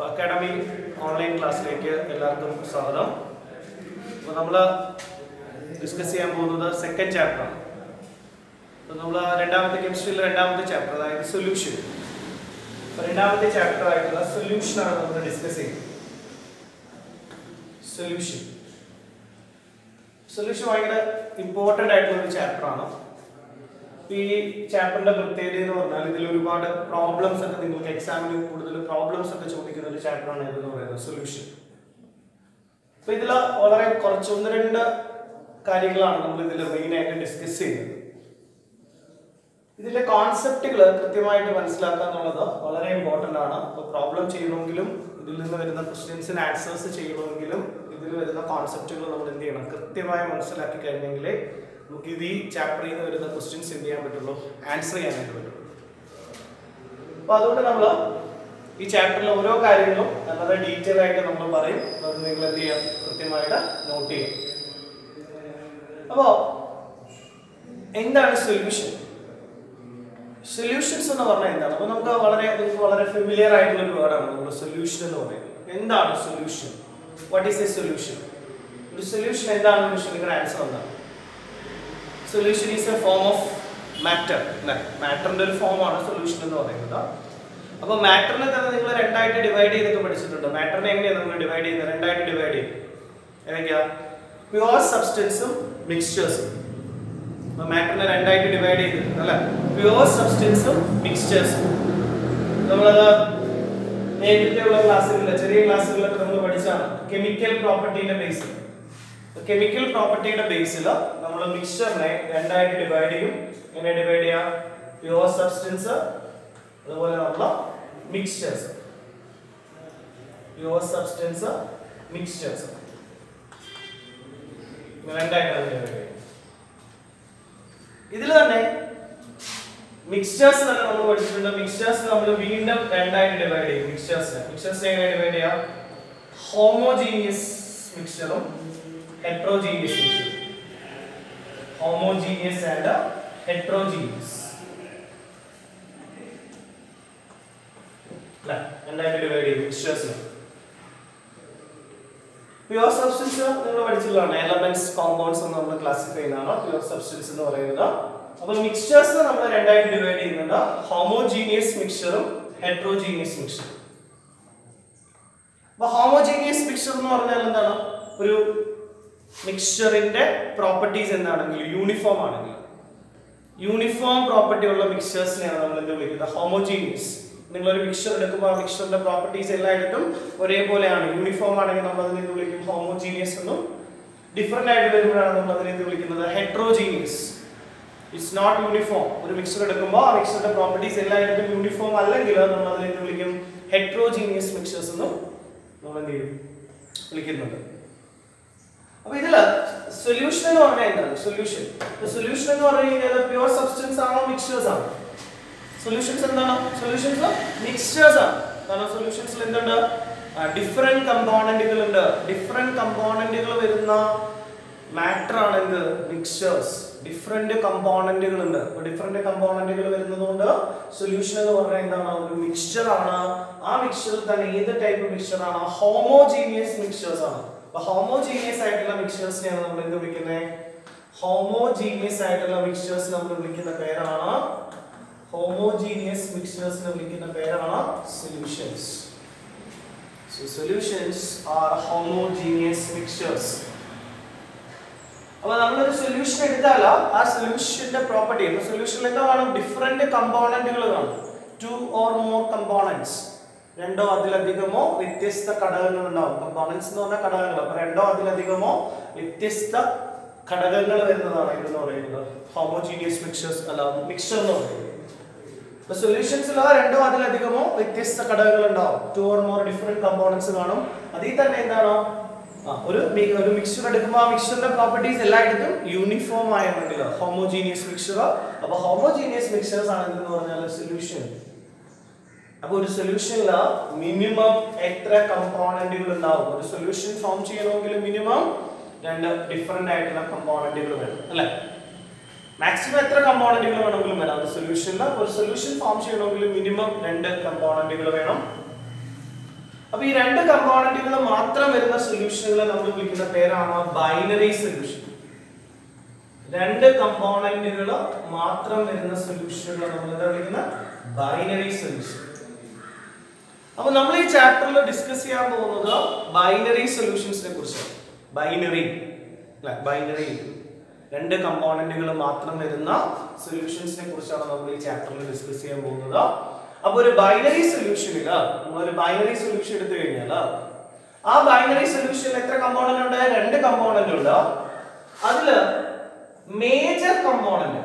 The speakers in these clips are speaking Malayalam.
അക്കാഡമി ഓൺലൈൻ ക്ലാസ്സിലേക്ക് എല്ലാവർക്കും സ്വാഗതം. അപ്പോൾ നമ്മൾ ഡിസ്കസ് ചെയ്യാൻ പോകുന്നത് സെക്കൻഡ് ചാപ്റ്ററാണ്. അപ്പോൾ നമ്മൾ രണ്ടാമത്തെ കെമിസ്ട്രിയിലെ രണ്ടാമത്തെ ചാപ്റ്റർ, അതായത് സൊല്യൂഷൻ. അപ്പോൾ രണ്ടാമത്തെ ചാപ്റ്റർ ആയിട്ടുള്ള സൊല്യൂഷനാണ് നമ്മൾ ഡിസ്കസ് ചെയ്യുന്നത്. സൊല്യൂഷൻ ഭയങ്കര ഇമ്പോർട്ടൻ്റ് ആയിട്ടുള്ള ഒരു ചാപ്റ്ററാണ്. ഈ ചാപ്റ്ററിന്റെ പ്രത്യേകത എന്ന് പറഞ്ഞാൽ ഇതിൽ ഒരുപാട് പ്രോബ്ലംസ് ഒക്കെ നിങ്ങൾക്ക് എക്സാമിന് കൂടുതൽ പ്രോബ്ലംസ് ഒക്കെ ചോദിക്കുന്ന ഒരു ചാപ്റ്ററാണ് ഇതെന്ന് പറയുന്നത് സൊല്യൂഷൻ. അപ്പൊ ഇതിൽ വളരെ കുറച്ച് ഒന്ന് രണ്ട് കാര്യങ്ങളാണ് നമ്മൾ ഇതിൽ മെയിൻ ആയിട്ട് ഡിസ്കസ് ചെയ്യുന്നത്. ഇതിന്റെ കോൺസെപ്റ്റുകൾ കൃത്യമായിട്ട് മനസ്സിലാക്കുക എന്നുള്ളത് വളരെ ഇമ്പോർട്ടൻ്റ് ആണ്. അപ്പോൾ പ്രോബ്ലം ചെയ്യണമെങ്കിലും ഇതിൽ നിന്ന് വരുന്ന ക്വസ്റ്റ്യൻസിന് ആൻസേഴ്സ് ചെയ്യണമെങ്കിലും ഇതിൽ വരുന്ന കോൺസെപ്റ്റുകൾ നമ്മൾ എന്ത് ചെയ്യണം, കൃത്യമായി മനസ്സിലാക്കി കഴിഞ്ഞെങ്കിലേ നമുക്ക് ഇത് ഈ ചാപ്റ്ററിൽ നിന്ന് വരുന്ന ക്വസ്റ്റ്യൻസ് എന്ത് ചെയ്യാൻ പറ്റുള്ളൂ, ആൻസർ ചെയ്യാനായിട്ട് പറ്റുള്ളൂ. അപ്പോൾ അതുകൊണ്ട് നമ്മൾ ഈ ചാപ്റ്ററിലെ ഓരോ കാര്യങ്ങളും വളരെ ഡീറ്റെയിൽ ആയിട്ട് നമ്മൾ പറയും. അത് നിങ്ങൾ എന്ത് ചെയ്യാം, കൃത്യമായിട്ട് നോട്ട് ചെയ്യാം. അപ്പോൾ എന്താണ് സൊല്യൂഷൻ? സൊല്യൂഷൻസ് എന്ന് പറഞ്ഞാൽ എന്താണ്? അപ്പോൾ നമുക്ക് വളരെ ഫെമിലിയർ ആയിട്ടുള്ള ഒരു വേർഡാണ് നമ്മൾ സൊല്യൂഷൻ എന്ന് പറയുന്നത്. എന്താണ് solution? What is a solution? ഒരു സൊല്യൂഷൻ എന്താണെന്ന് ചോദിച്ചാൽ നിങ്ങളുടെ ആൻസർ എന്താണ്? Solution is a form of matter. മാറ്ററിന്റെ ഒരു ഫോമാണ് സൊല്യൂഷൻ എന്ന് പറയുന്നത്. അപ്പോൾ മാറ്ററിനെ തന്നെ നിങ്ങൾ രണ്ടായിട്ട് ഡിവൈഡ് ചെയ്തൊക്കെ പഠിച്ചിട്ടുണ്ട്. മാറ്ററിനെ എങ്ങനെയാണ് നമ്മൾ ഡിവൈഡ് ചെയ്യുന്നത്? രണ്ടായിട്ട് ഡിവൈഡ് ചെയ്യും. ഏതൊക്കെയാ? പ്യുവർ സബ്സ്റ്റൻസും മിക്സ്ചേഴ്സും. അപ്പോൾ മാറ്ററിനെ രണ്ടായിട്ട് ഡിവൈഡ് ചെയ്തിട്ടുണ്ട് അല്ലെ, പ്യുവർ സബ്സ്റ്റൻസും മിക്സ്ചേഴ്സും. നമ്മളത് നേരത്തെയുള്ള ക്ലാസ്സുകളിൽ, ചെറിയ ക്ലാസ്സുകളിലൊക്കെ നമ്മൾ പഠിച്ചാണ് കെമിക്കൽ പ്രോപ്പർട്ടീന്റെ ബേസിൽ. കെമിക്കൽ പ്രോപ്പർട്ടിയുടെ ബേസിൽ നമ്മൾ മിക്സ്ചറിനെ രണ്ടായിട്ട് ഡിവൈഡ് ചെയ്യും. എങ്ങനെ ഡിവൈഡ് ചെയ്യാം? പ്യുവർ സബ്സ്റ്റൻസ് അതുപോലെ നമ്മൾ മിക്സ്ചേഴ്സ്. പ്യുവർ സബ്സ്റ്റൻസ്, മിക്സ്ചേഴ്സ് രണ്ടായിട്ടാണ് ഡിവൈഡ് ചെയ്യുന്നത്. ഇതിൽ തന്നെ മിക്സ്ചേഴ്സ് തന്നെ നമ്മൾ പഠിച്ചിട്ടുണ്ട്. മിക്സ്ചേഴ്സ് നമ്മൾ വീണ്ടും രണ്ടായിട്ട് ഡിവൈഡ് ചെയ്യും. മിക്സ്ചേഴ്സിനെ എങ്ങനെ ഡിവൈഡ് ചെയ്യാം? ഹോമോജീനിയസ് മിക്സ്ചറും heterogeneous mixture. Homogeneous and heterogeneous. രണ്ടായിട്ട് ഡിവൈഡ് ചെയ്യും മിക്സ്ചേഴ്സിനെ. പ്യുവർ സബ്സ്റ്റൻസ് നിങ്ങൾ പഠിച്ചിട്ടുള്ളതാണ്. എലമെന്റ്സ്, കോമ്പൗണ്ട്സ് എന്ന് നമ്മൾ ക്ലാസിഫൈ ചെയ്യുന്നതാണ് പ്യുവർ സബ്സ്റ്റൻസ് എന്ന് പറയുന്നത്. അപ്പോൾ മിക്സ്ചേഴ്സ് നമ്മൾ രണ്ടായിട്ട് ഡിവൈഡ് ചെയ്യുന്നുണ്ട്, ഹോമോജീനിയസ് മിക്സ്ചറും ഹെറ്ററോജീനിയസ് മിക്സ്ചറും. അപ്പോൾ ഹോമോജീനിയസ് മിക്സ്ചർ എന്ന് പറഞ്ഞാൽ എന്താണ്? ഒരു മിക്സ്ചറിന്റെ പ്രോപ്പർട്ടീസ് എന്താണെങ്കിൽ യൂണിഫോം ആണെങ്കിൽ, യൂണിഫോം പ്രോപ്പർട്ടി ഉള്ള മിക്സ്ചേഴ്സിനെയാണ് നമ്മൾ എന്ത് വിളിക്കുന്നത്? ഹോമോജീനിയസ്. നിങ്ങളൊരു മിക്സ്ചർ എടുക്കുമ്പോൾ ആ മിക്സ്ചറിന്റെ പ്രോപ്പർട്ടീസ് എല്ലായിടത്തും ഒരേപോലെയാണ്, യൂണിഫോം ആണെങ്കിൽ നമ്മൾ അതിനെ എന്ത് വിളിക്കും? ഹോമോജീനിയസ് എന്നും. ഡിഫറെന്റ് ആയിട്ട് വരുമ്പോഴാണ് നമ്മൾ അതിനെ എന്ത് വിളിക്കുന്നത്? ഹെറ്ററോജീനിയസ്. It's not uniform. ഒരു മിക്സ്ചർ എടുക്കുമ്പോൾ ആ മിക്സ്ചറിന്റെ പ്രോപ്പർട്ടീസ് എല്ലായിടത്തും യൂണിഫോം അല്ലെങ്കിൽ നമ്മൾ അതിനെ എന്ത് വിളിക്കും? ഹെറ്ററോജീനിയസ് മിക്സ്ചേഴ്സ് എന്നും നമ്മൾ എന്ത് ചെയ്യും, വിളിക്കുന്നുണ്ട്. അപ്പൊ ഇതില് സൊല്യൂഷൻ എന്ന് പറഞ്ഞാൽ എന്താണ്? സൊല്യൂഷൻ എന്ന് പറഞ്ഞു കഴിഞ്ഞാൽ പ്യുവർ സബ്സ്റ്റൻസ് ആണോ മിക്സ്ചേഴ്സ് ആണോ? സൊല്യൂഷൻസ് എന്താണ്? സൊല്യൂഷൻസ് മിക്സ്ചേഴ്സ് ആണ്. കാരണം സൊല്യൂഷൻസിൽ എന്തുണ്ട്? ഡിഫറെന്റ് കമ്പോണന്റുകൾ ഉണ്ട്. ഡിഫറെന്റ് കമ്പോണന്റുകൾ വരുന്ന മാറ്റർ ആണ് എന്ത്? മിക്സ്ചേഴ്സ്. ഡിഫറെന്റ് കമ്പോണന്റുകൾ ഉണ്ട്. അപ്പൊ ഡിഫറെന്റ് കമ്പോണന്റുകൾ വരുന്നതുകൊണ്ട് സൊല്യൂഷൻ എന്ന് പറഞ്ഞാൽ എന്താണ്? ഒരു മിക്സ്ചർ ആണ്. ആ മിക്സ്ചറിൽ തന്നെ ഏത് ടൈപ്പ് മിക്സ്ചർ ആണ്? ഹോമോജീനിയസ് മിക്സ്ചേഴ്സ് ആണ്. ഹോമോജീനിയസ് ആയിട്ടുള്ള മിക്സ്ചേഴ്സിനെയാണ് നമ്മൾ എന്ത് വിളിക്കുന്നത്? ഹോമോജീനിയസ് ആയിട്ടുള്ള മിക്സ്ചേഴ്സ് നമ്മൾ വിളിക്കുന്ന പേരാണ്, ഹോമോജീനിയസ് മിക്സ്ചേഴ്സിനെ വിളിക്കുന്ന പേരാണ് solutions. So solutions are homogeneous mixtures. അപ്പോൾ നമ്മളൊരു സൊല്യൂഷൻ എടുത്താൽ ആ സൊല്യൂഷന്റെ പ്രോപ്പർട്ടി, സൊല്യൂഷനിൽ എന്താ കാണും? ഡിഫറെന്റ് കമ്പോണന്റുകൾ കാണും. 2 or more components. രണ്ടോ അതിലധികമോ വ്യത്യസ്ത ഘടകങ്ങൾ ഉണ്ടാവും. കമ്പോണന്റ്സ് എന്ന് പറഞ്ഞാൽ ഘടകങ്ങൾ. അപ്പോൾ രണ്ടോ അതിലധികമോ വ്യത്യസ്ത ഘടകങ്ങൾ വരുന്നതാണ് ഇതെന്ന് പറയുന്നത് ഹോമോജീനിയസ് മിക്സ്ചേഴ്സ് അല്ല മിക്സ്ചർ എന്ന് പറയുന്നത്. അപ്പോൾ സൊല്യൂഷൻസിൽ രണ്ടോ അതിലധികമോ വ്യത്യസ്ത ഘടകങ്ങൾ ഉണ്ടാവും. 2 or more ഡിഫറെന്റ് കമ്പോണന്റ്സ് കാണും. അതിൽ തന്നെ എന്താണോ ഒരു മിക്സ്ചർ എടുക്കുമ്പോൾ ആ മിക്സ്ചറിന്റെ പ്രോപ്പർട്ടീസ് എല്ലായിടത്തും യൂണിഫോം ആയിരുന്നെങ്കിൽ ഹോമോജീനിയസ് മിക്സ്ചർ. അപ്പോൾ ഹോമോജീനിയസ് മിക്സ്ചേഴ്സ് ആണ് എന്ന് പറഞ്ഞാൽ സൊല്യൂഷൻ. അപ്പോൾ ഒരു സൊല്യൂഷനിൽ മിനിമം എത്ര കമ്പോണന്റുകൾ ഉണ്ടാവും? ഒരു സൊല്യൂഷൻ ഫോം ചെയ്യണമെങ്കിൽ മിനിമം 2 ഡിഫറെന്റ് ആയിട്ടുള്ള കമ്പോണന്റുകൾ വേണം അല്ലേ? മാക്സിമം എത്ര കമ്പോണന്റുകൾ വേണമെങ്കിലും വരാം ഒരു സൊല്യൂഷനിൽ. ഒരു സൊല്യൂഷൻ ഫോം ചെയ്യണമെങ്കിൽ മിനിമം 2 കമ്പോണന്റുകൾ വേണം. അപ്പോൾ ഈ രണ്ട് കമ്പോണന്റുകൾ മാത്രം വരുന്ന സൊല്യൂഷനുകളെ നമ്മൾ വിളിക്കുന്ന പേരാണ് ബൈനറി സൊല്യൂഷൻ. രണ്ട് കമ്പോണന്റുകൾ മാത്രം വരുന്ന സൊല്യൂഷനുകളെ നമ്മൾ എന്താ വിളിക്കുന്നത്? Binary solution. അപ്പോൾ നമ്മൾ ഈ ചാപ്റ്ററിൽ ഡിസ്കസ് ചെയ്യാൻ പോകുന്നത് ബൈനറി സൊല്യൂഷൻസിനെ കുറിച്ചാണ്. ബൈനറി രണ്ട് കമ്പോണന്റുകൾ മാത്രം വരുന്ന സൊല്യൂഷൻസിനെ കുറിച്ചാണ് നമ്മൾ ഈ ചാപ്റ്ററിൽ ഡിസ്കസ് ചെയ്യാൻ പോകുന്നത്. അപ്പോൾ ഒരു ബൈനറി സൊല്യൂഷനിൽ നമ്മളൊരു ബൈനറി സൊല്യൂഷൻ എടുത്തു കഴിഞ്ഞാൽ ആ ബൈനറി സൊല്യൂഷനിൽ എത്ര കമ്പോണന്റ് ഉണ്ട്? രണ്ട് കമ്പോണന്റ് ഉണ്ട്. അതിൽ മേജർ കമ്പോണന്റ്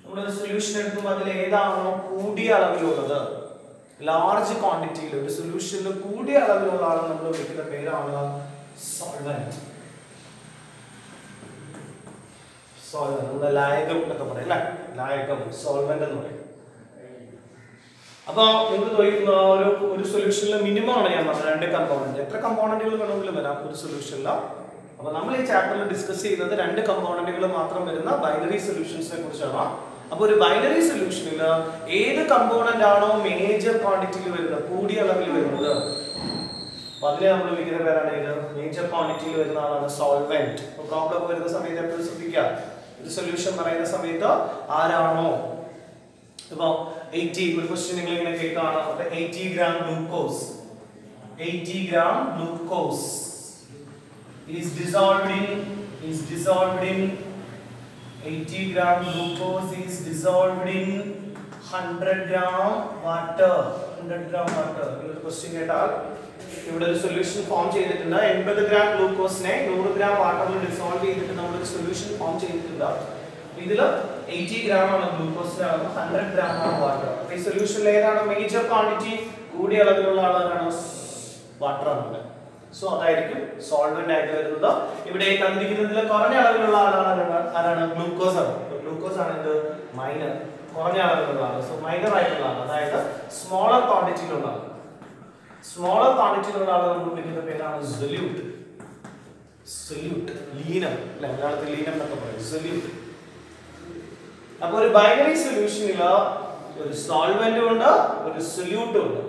നമ്മളൊരു സൊല്യൂഷൻ എടുക്കുമ്പോൾ അതിൽ ഏതാണോ കൂടിയ അളവിലുള്ളത്, ലാർജ് ക്വാണ്ടിറ്റിയിൽ ഒരു സൊല്യൂഷനിൽ കൂടിയ അളവിലുള്ള ആളെ നമ്മൾ വിളിക്കുന്ന പേരാണ് സോൾവെന്റ്. നമ്മുടെ ലായകം എന്നൊക്കെ പറയും അല്ലേ? ലായകം, സോൾവെന്റ് എന്ന് പറയും. അപ്പൊ നിങ്ങൾക്ക് ചോദിക്കുന്ന ഒരു സൊല്യൂഷനിൽ മിനിമം ആണ് ഞാൻ പറഞ്ഞത് രണ്ട് കമ്പോണന്റ്. എത്ര കമ്പോണന്റുകൾ വേണമെങ്കിലും വരാം ഒരു സൊല്യൂഷനിൽ. അപ്പൊ നമ്മൾ ഈ ചാപ്റ്ററിൽ ഡിസ്കസ് ചെയ്യുന്നത് രണ്ട് കമ്പോണന്റുകൾ മാത്രം വരുന്ന ബൈനറി സൊല്യൂഷൻസിനെ കുറിച്ചാണ്. അപ്പോൾ ഒരു ബൈനറി സൊല്യൂഷനിൽ ഏത് കമ്പോണന്റ് ആണോ മേജർ ക്വാണ്ടിറ്റിയിൽ വരുന്നത്, കൂടിയ അളവിൽ വരുന്നത്, അതിനെ നമ്മൾ വിളിക്കുന്ന പേരാണ് ഇത്. മേജർ ക്വാണ്ടിറ്റിയിൽ വരുന്ന ആളാണ് സോൾവെന്റ്. അപ്പോൾ പ്രോബ്ലം വരുന്ന സമയത്ത് എപ്പോഴും ശ്രദ്ധിക്കുക, ഒരു സൊല്യൂഷൻ പറയുന്ന സമയത്ത് ആരാണോ ഇപ്പൊ 80 ഒരു ക്വസ്റ്റ്യൻ നിങ്ങൾ ഇങ്ങനെ കേൾക്കാണ് 80 gram glucose is dissolved in 80 gram glucose is dissolved in 100 gram water. ഒരു ക്വസ്റ്റ്യൻ കേട്ടാൽ ഇവിടെ ഒരു സൊല്യൂഷൻ ഫോം ചെയ്തിട്ടുണ്ട്. 80 gram ഗ്ലൂക്കോസിനെ 100 gram വാട്ടറിൽ ഡിസോൾവ് ചെയ്തിട്ട് നമ്മൾ ഒരു സൊല്യൂഷൻ ഫോം ചെയ്തിട്ടുണ്ട്. ഇതിൽ 80 gram ആണ് ഗ്ലൂക്കോസിന്റെ അളവ്, 100 gram ആണ് വാട്ടർ. അപ്പോൾ ഈ സൊല്യൂഷനിൽ ഏതാണ് മേജർ ക്വാണ്ടിറ്റി, കൂടിയ അളവിലുള്ള ആളാണ്? വാട്ടർ ആണ്. സോ അതായിരിക്കും സോൾവെന്റ് ആയിട്ട് വരുന്നത്. ഇവിടെ തന്നിരിക്കുന്നതിൽ കുറഞ്ഞ അളവിലുള്ള ആരാണ്? ഗ്ലൂക്കോസ് ആണ്. ഗ്ലൂക്കോസ് ആണ് ഇത് മൈനർ, കുറഞ്ഞ അളവിലുള്ള ആള്. സോ മൈനർ ആയിട്ടുള്ള ആള്, അതായത് സ്മോളർ ക്വാണ്ടിറ്റിയിലുള്ള ആള്. സ്മോളർ ക്വാണ്ടിറ്റിയിലുള്ള ആള് നമ്മൾ വിളിക്കുന്ന പേരാണ് സൊല്യൂട്ട്. ലീനം അല്ലെ, മലയാളത്തിൽ ലീനം എന്നൊക്കെ പറയും, സൊല്യൂട്ട്. അപ്പോൾ ഒരു ബൈനറി സൊല്യൂഷനിൽ ഒരു സോൾവെന്റും ഉണ്ട്, ഒരു സൊല്യൂട്ടും ഉണ്ട്.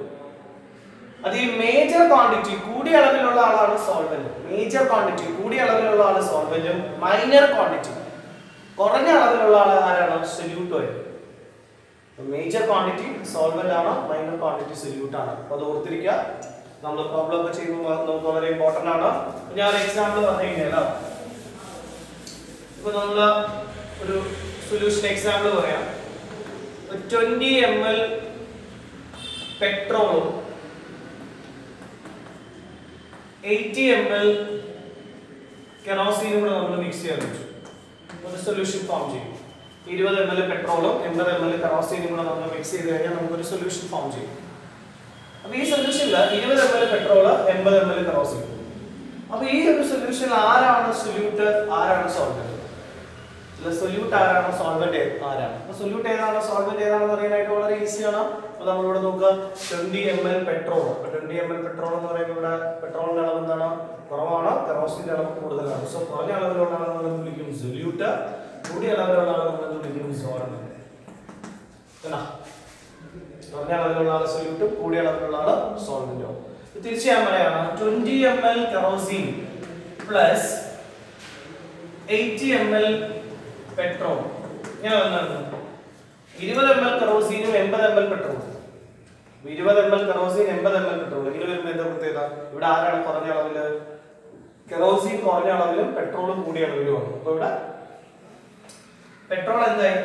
അത് ഈ മേജർ ക്വാണ്ടിറ്റി കൂടിയ അളവിലുള്ള ആളാണ് സോൾവെന്റ്. മേജർ ക്വാണ്ടിറ്റി കൂടിയ അളവിലുള്ള ആള് സോൾവെന്റും, മൈനർ ക്വാണ്ടിറ്റി കുറഞ്ഞ അളവിലുള്ള ആള് ആരാണ്? സൊല്യൂട്ടും ആയിരിക്കും. മേജർ ക്വാണ്ടിറ്റി സോൾവെന്റ് ആണ്, മൈനർ ക്വാണ്ടിറ്റി സൊല്യൂട്ട് ആണ്. അപ്പോൾ അത് ഓർത്തിരിക്കുക. നമ്മൾ പ്രോബ്ലം ഒക്കെ ചെയ്യുമ്പോൾ നമുക്ക് വളരെ ഇമ്പോർട്ടന്റ് ആണ്. ഞാൻ എക്സാമ്പിൾ പറഞ്ഞു കഴിഞ്ഞാൽ ഇപ്പൊ നമ്മൾ ഒരു സൊല്യൂഷൻ എക്സാമ്പിൾ പറയാം. 20 ml പെട്രോളും 80 ml കെറോസിനും കൂടെ നമ്മൾ മിക്സ് ചെയ്യാൻ പറ്റും. ഒരു സൊല്യൂഷൻ ഫോം ചെയ്യും. 20 ml പെട്രോളും 80 ml കെറോസിനും കൂടെ നമ്മൾ മിക്സ് ചെയ്ത് കഴിഞ്ഞാൽ നമുക്കൊരു സൊല്യൂഷൻ ഫോം ചെയ്യും. അപ്പോൾ ഈ സൊല്യൂഷനിൽ 20 ml പെട്രോൾ, 80 ml കെറോസിൻ. അപ്പോൾ ഈ ഒരു സൊല്യൂഷനിൽ ആരാണ് സൊല്യൂട്ട്, ആരാണ് സോൾവെന്റ്? സൊല്യൂട്ട് ആരാണ്, സോൾവെന്റ് ആരാണ്? അപ്പോൾ സൊല്യൂട്ട് ഏതാണ്, സോൾവെന്റ് ഏതാണെന്ന് അറിയാനായിട്ട് വളരെ ഈസിയാണ്. അപ്പോൾ നമ്മളിവിടെ നോക്കുക 20 ml പെട്രോൾ. അപ്പോൾ 20 ml പെട്രോൾ എന്ന് പറയുമ്പോൾ ഇവിടെ പെട്രോളിന്റെ അളവ് എന്താണ്? കുറവാണ്, കെറോസിന്റെ അളവ് കൂടുതലാണ്. സോ കുറഞ്ഞ അളവിലുള്ള ആളെ നമ്മൾ വിളിക്കും സൊല്യൂട്ട്, കൂടിയ അളവിലുള്ള ആളെ നമ്മൾ വിളിക്കും സോൾവെന്റ്. കുറഞ്ഞ അളവിലുള്ള ആളെ സൊല്യൂട്ടും കൂടിയ അളവിലുള്ള ആള് സോൾവെന്റും. തീർച്ചയായും പറയാണ് 20 ml kerosene plus 80 ml petrol. ഞാൻ 20 ml കെറോസിനും 80 ml പെട്രോളും. 20 ml കെറോസിൻ 80 ml പെട്രോൾ ഇങ്ങനെ വരുമ്പോൾ എന്താ പ്രത്യേകത? ഇവിടെ ആരാണ് കുറഞ്ഞ അളവില്? കെറോസിൻ കുറഞ്ഞ അളവിലും പെട്രോളും കൂടിയ അളവിലുമാണ്. അപ്പോൾ ഇവിടെ പെട്രോൾ എന്തായി?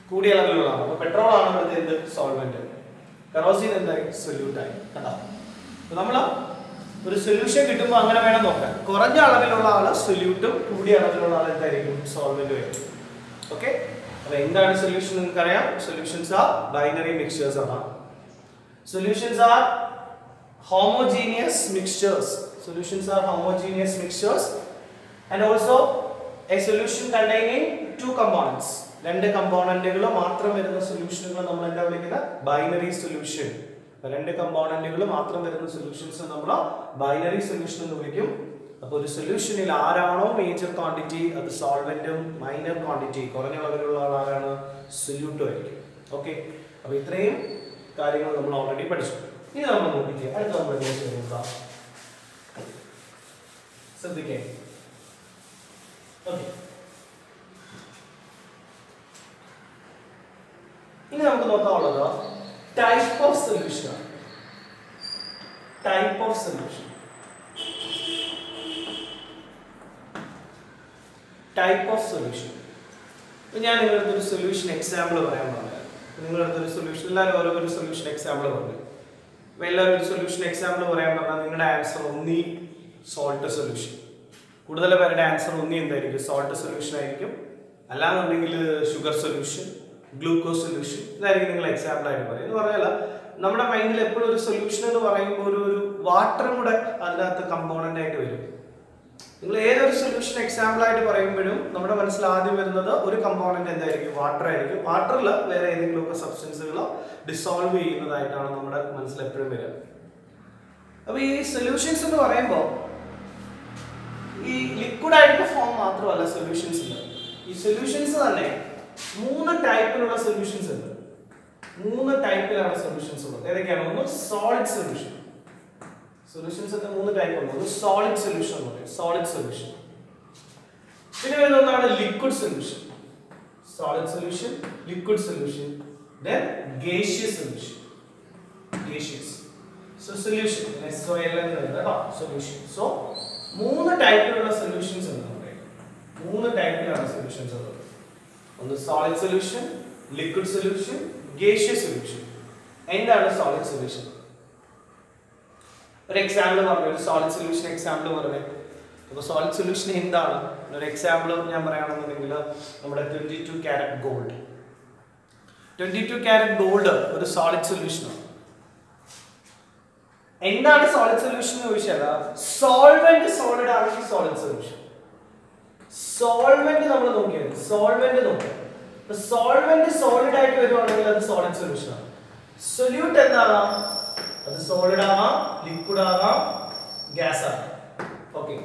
കൂടിയ അളവിലുള്ളതാണ്. അപ്പോൾ പെട്രോൾ ആണ് ഇവിടുത്തെ എന്ത്? സോൾവെന്റ്. കെറോസിൻ എന്തായി? സൊല്യൂട്ട് ആയി. കണ്ടോ? നമ്മൾ ഒരു സൊല്യൂഷൻ കിട്ടുമ്പോൾ അങ്ങനെ വേണം നോക്കാൻ. കുറഞ്ഞ അളവിലുള്ള ആള് സൊല്യൂട്ടും കൂടിയ അളവിലുള്ള ആൾ എന്തായിരിക്കും? സോൾവെന്റും ആയിരിക്കും. ഓക്കെ, അപ്പോൾ എന്താണ് സൊല്യൂഷൻ നിങ്ങൾക്ക് അറിയാം. സൊല്യൂഷൻസ് ആർ ബൈനറി മിക്സ്ചേഴ്സ് ആണ്. Solutions are homogeneous mixtures. Solutions are homogeneous mixtures and also a solution containing two components. രണ്ട് കമ്പോണന്റുകൾ മാത്രം വരുന്ന സൊല്യൂഷനുകൾ നമ്മൾ എന്താ വിളിക്കുന്നത്? Binary solution. രണ്ട് കമ്പോണന്റുകൾ മാത്രം വരുന്ന സൊല്യൂഷൻസ് നമ്മൾ ബൈനറി സൊല്യൂഷൻ എന്ന് വിളിക്കും. അപ്പോൾ ഒരു സൊല്യൂഷനിൽ ആരാണോ മേജർ ക്വാണ്ടിറ്റി അത് സോൾവെന്റും, മൈനർ ക്വാണ്ടിറ്റി കുറഞ്ഞ അളവിലുള്ള ആളാണ് സൊല്യൂട്ടും ആയിരിക്കും. ഓക്കെ, അപ്പോൾ ഇത്രയും കാര്യങ്ങൾ നമ്മൾ ഓൾറെഡി പഠിച്ചു. ഇനി നമ്മൾ നോക്കിക്കുക, അടുത്ത നമ്മൾ നോക്കാം, ശ്രദ്ധിക്കേ. ഓക്കെ, ഇനി നമുക്ക് നോക്കാനുള്ളത് ടൈപ്പ് ഓഫ് സൊല്യൂഷൻ ആണ്. Type of solution, type of solution. ഞാൻ നിങ്ങളുടെ ഒരു സൊല്യൂഷൻ എക്സാമ്പിൾ പറയാൻ പറഞ്ഞു. നിങ്ങളുടെ ഒരു സൊല്യൂഷൻ, എല്ലാവരും ഓരോ സൊല്യൂഷൻ എക്സാമ്പിൾ പറഞ്ഞു. അപ്പോൾ എല്ലാവരും ഒരു സൊല്യൂഷൻ എക്സാമ്പിൾ പറയാൻ പറഞ്ഞാൽ നിങ്ങളുടെ ആൻസർ ഒന്നി സോൾട്ട് സൊല്യൂഷൻ. കൂടുതൽ പേരുടെ ആൻസർ ഒന്നി എന്തായിരിക്കും? സോൾട്ട് സൊല്യൂഷൻ ആയിരിക്കും, അല്ലാന്നുണ്ടെങ്കിൽ ഷുഗർ സൊല്യൂഷൻ, ഗ്ലൂക്കോസ് സൊല്യൂഷൻ. ഇതായിരിക്കും നിങ്ങൾ എക്സാമ്പിൾ ആയിട്ട് പറയും. എന്ന് പറഞ്ഞാൽ നമ്മുടെ മൈൻഡിൽ എപ്പോഴും ഒരു സൊല്യൂഷൻ എന്ന് പറയുമ്പോൾ ഒരു വാട്ടറും കൂടെ അതിനകത്ത് കമ്പോണന്റ് ആയിട്ട് വരും. നിങ്ങൾ ഏതൊരു സൊല്യൂഷൻ എക്സാമ്പിൾ ആയിട്ട് പറയുമ്പോഴും നമ്മുടെ മനസ്സിൽ ആദ്യം വരുന്നത് ഒരു കമ്പോണന്റ് എന്തായിരിക്കും? വാട്ടർ ആയിരിക്കും. വാട്ടറിൽ വേറെ ഏതെങ്കിലുമൊക്കെ സബ്സ്റ്റൻസുകളോ ഡിസോൾവ് ചെയ്യുന്നതായിട്ടാണ് നമ്മുടെ മനസ്സിൽ എപ്പോഴും വരിക. അപ്പൊ ഈ സൊല്യൂഷൻസ് എന്ന് പറയുമ്പോൾ ഈ ലിക്വിഡ് ആയിട്ടുള്ള ഫോം മാത്രമല്ല സൊല്യൂഷൻസ് ഉണ്ട്. ഈ സൊല്യൂഷൻസ് തന്നെ 3 ടൈപ്പിലുള്ള സൊല്യൂഷൻസ് ഉണ്ട്. 3 ടൈപ്പിലാണ് സൊല്യൂഷൻസ് ഉള്ളത്. ഏതൊക്കെയാണ്? ഒന്ന് സോളിഡ് സൊല്യൂഷൻ. സൊല്യൂഷൻസ് ഒക്കെ 3 ടൈപ്പ് ഉണ്ട്. ഒന്ന് സോളിഡ് സൊല്യൂഷൻ എന്ന് പറയും, സോളിഡ് സൊല്യൂഷൻ. പിന്നെ വരുന്ന ഒന്നാണ് liquid solution. Solid solution, liquid solution, then gaseous solution. Gaseous. So solution, SOL എന്ന് പറയുന്നത് കേട്ടോ, സൊല്യൂഷൻ. സോ 3 ടൈപ്പിലുള്ള സൊല്യൂഷൻസ് ഉണ്ട് നമ്മുടെ. 3 ടൈപ്പിലാണ് സൊല്യൂഷൻസ് ഉള്ളത്. ഒന്ന് solid solution, liquid solution, gaseous solution. എന്താണ് സോളിഡ് സൊല്യൂഷൻ? ഒരു എക്സാമ്പിൾ പറഞ്ഞു, ഒരു സോളിഡ് സൊല്യൂഷൻ എക്സാമ്പിൾ പറഞ്ഞു. അപ്പോൾ സോളിഡ് സൊല്യൂഷൻ എന്താണ്? ഒരു എക്സാമ്പിൾ ഞാൻ പറയുകയാണെന്നുണ്ടെങ്കിൽ നമ്മുടെ 22 കാരറ്റ് ഗോൾഡ്. 22 കാരറ്റ് ഗോൾഡ് ഒരു സോളിഡ് സൊല്യൂഷനാണ്. എന്താണ് സോളിഡ് സൊല്യൂഷൻ എന്ന് ചോദിച്ചാൽ സോൾവെന്റ് സോളിഡ് ആണെങ്കിൽ സോളിഡ് സൊല്യൂഷൻ. സോൾവെന്റ് നമ്മൾ നോക്കിയത്, സോൾവെന്റ് നോക്കുക. സോൾവെന്റ് സോളിഡ് ആയിട്ട് വരുവാണെങ്കിൽ അത് സോളിഡ് സൊല്യൂഷൻ ആണ്. സൊല്യൂട്ട് എന്താകാം? അത് സോളിഡ് ആകാം, ലിക്വിഡ് ആകാം, ഗ്യാസ് ആകാം. ഓക്കെ,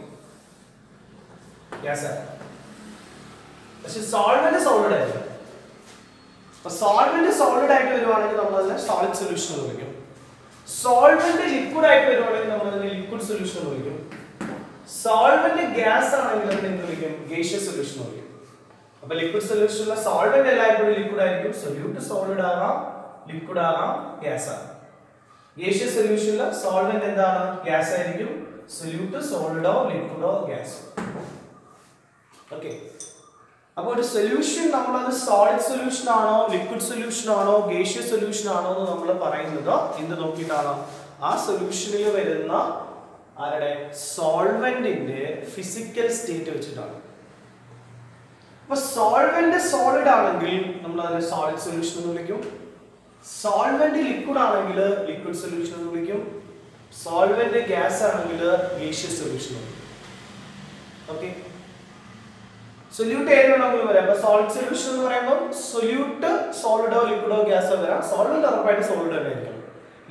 ഗ്യാസ് ആകാം. പക്ഷെ സോൾവെന്റ് സോളിഡ് ആയിരിക്കും. അപ്പൊ സോൾവെന്റ് സോളിഡ് ആയിട്ട് വരുവാണെങ്കിൽ നമ്മൾ അതിനെ സോളിഡ് സൊല്യൂഷൻ എന്ന് വിളിക്കും. സോൾവെന്റ് ലിക്വിഡ് ആയിട്ട് വരുവാണെങ്കിൽ നമ്മൾ അതിനെ ലിക്വിഡ് സൊല്യൂഷൻ എന്ന് വിളിക്കും. സോൾവെന്റ് ഗ്യാസ് ആണെങ്കിൽ അതിനെ എന്ത് വിളിക്കും? ഗേഷ്യസ് സൊല്യൂഷൻ എന്ന് വിളിക്കും. അപ്പൊ ലിക്വിഡ് സൊല്യൂഷനിലെ സോൾവെന്റ് എല്ലായ്പ്പോഴും ലിക്വിഡ് ആയിരിക്കും. സൊല്യൂട്ട് സോളിഡ് ആകാം, ലിക്വിഡ് ആകാം, ഗ്യാസ് ആകാം. ഗേഷ്യസ് സൊല്യൂഷനിലെ സോൾവെന്റ് എന്താണ്? ഗ്യാസ് ആയിരിക്കും. സൊല്യൂട്ട് സോളിഡോ ലിക്വിഡോ ഗ്യാസ്. ഓക്കെ, അപ്പോൾ ഒരു സൊല്യൂഷൻ നമ്മളത് സോളിഡ് സൊല്യൂഷൻ ആണോ, ലിക്വിഡ് സൊല്യൂഷൻ ആണോ, ഗേഷ്യസ് സൊല്യൂഷൻ ആണോ എന്ന് നമ്മൾ പറയുന്നത് എന്ത് നോക്കിയിട്ടാണ്? ആ സൊല്യൂഷനിൽ വരുന്ന ആരുടെ സോൾവെന്റിന്റെ ഫിസിക്കൽ സ്റ്റേറ്റ് വെച്ചിട്ടാണ്. അപ്പൊ സോൾവെന്റ് സോളിഡ് ആണെങ്കിൽ നമ്മൾ അതിനെ സോളിഡ് സൊല്യൂഷൻ എന്ന് വിളിക്കും. സോൾവെന്റ് ലിക്വിഡ് ആണെങ്കിൽ ലിക്വിഡ് സൊല്യൂഷൻ എന്ന് വിളിക്കും. സോൾവെന്റ് ഗ്യാസ് ആണെങ്കിൽ ഗേഷ്യസ് സൊല്യൂഷൻ എന്ന് വിളിക്കും. ഓക്കെ, സൊല്യൂട്ട് ഏത് വേണമെങ്കിലും വരാം. അപ്പൊ സോളിഡ് സൊല്യൂഷൻ എന്ന് പറയുമ്പോൾ സൊല്യൂട്ട് സോളിഡോ ലിക്വിഡോ ഗ്യാസോ വരാം. സോൾവെന്റ് ഉറപ്പായിട്ട് സോളിഡ് തന്നെ ആയിരിക്കും.